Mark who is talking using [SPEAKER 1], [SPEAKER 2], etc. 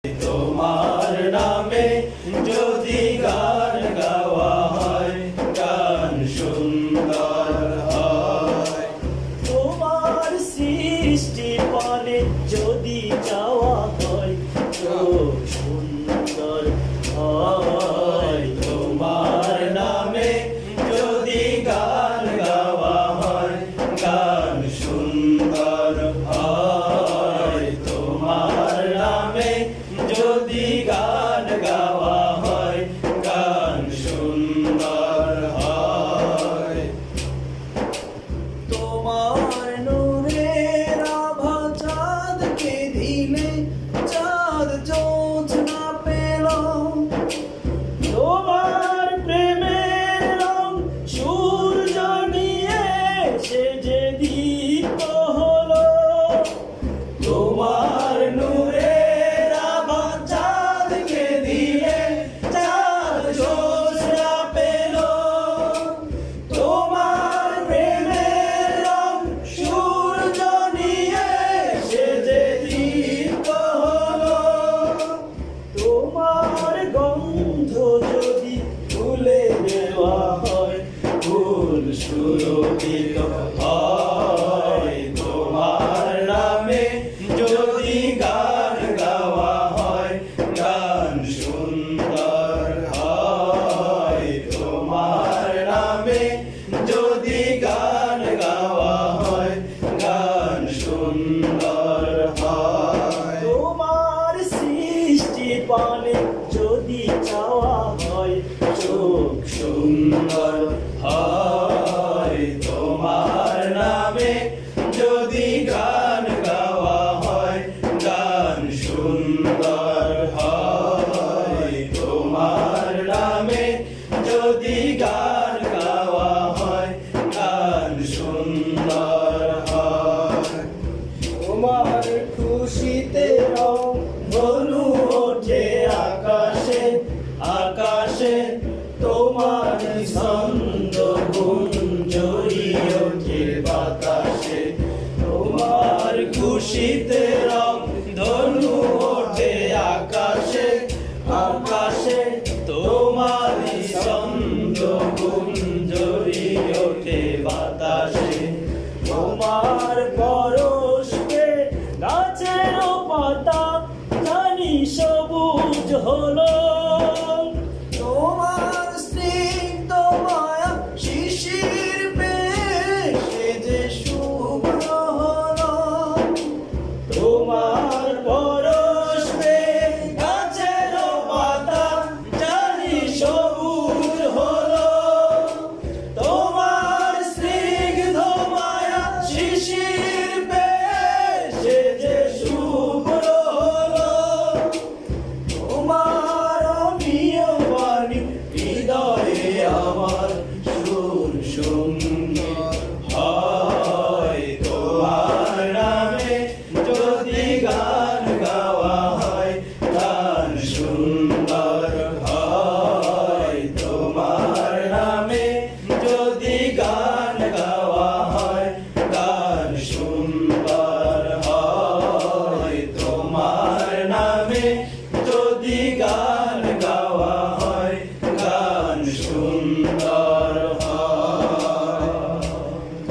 [SPEAKER 1] তোমার নামে যদি গান গাওয়া হয়, গান সুন্দর হয়।
[SPEAKER 2] তোমার সৃষ্টি পানে যদি যাওয়া হয়, চোখ সুন্দর হয়।
[SPEAKER 1] তোমার নামে যদি গান গাওয়া হয়, গান সুন্দর হয়। তোমার নামে যদি গান গাওয়া হয়, গান সুন্দর হয়।
[SPEAKER 2] তোমার নূরের আভা চাঁদকে দিলে, চাঁদ জোছনা পেল। তোমার প্রেমের রং সূর্য নিয়ে সে যে দীপ্ত হলো।
[SPEAKER 1] তোমার নূরের আভা চাঁদকে দিলে, চাঁদ জোছনা পেল। তোমার প্রেমের রং সূর্য নিয়ে সে যে দীপ্ত হলো।
[SPEAKER 2] তোমার গন্ধ যদি তুলে দেওয়া হয়,
[SPEAKER 1] ফুল সুরভিত হয়। তোমার নামে যদি গান গাওয়া হয়, গান সুন্দর হয়। তোমার নামে যদি গান গাওয়া হয়, গান সুন্দর হয়।
[SPEAKER 2] তোমার সৃষ্টি পানে যদি চাওয়া হয়, চোখ
[SPEAKER 1] সুন্দর হয়। তোমার নামে যদি গান গাওয়া হয়, গান সুন্দর হয়। তোমার নামে যদি গান গাওয়া হয়, গান সুন্দর হয়।
[SPEAKER 2] তোমার খুশিতে রং ধনু ওঠে আকাশে, আকাশে তোমার ছন্দ গুঞ্জরি ওঠে বাতাসে।
[SPEAKER 1] তোমার খুশিতে রং ধনু ওঠে আকাশে, আকাশে তোমার ছন্দ গুঞ্জরি ওঠে বাতাসে।
[SPEAKER 2] তোমার পরশকে গাছের পাতা জানি সবুজ হলো। তোমার স্নিগ্ধ মায়া শিশির পেয়ে সে যে শুভ্র হলো।
[SPEAKER 1] তোমার পরশে গাছের পাতা জানি সবুজ হলো। তোমার স্নিগ্ধ মায়া শিশির পেয়ে সে যে শুভ্র হলো। তোমার অমীয় বাণী হৃদয়ে আমার সুর সুন্দর হয়। তোমার নামে যদি গান গাওয়া হয়, গান সুন্দর হয়। তোমার নামে যদি গান গাওয়া হয়, গান সুন্দর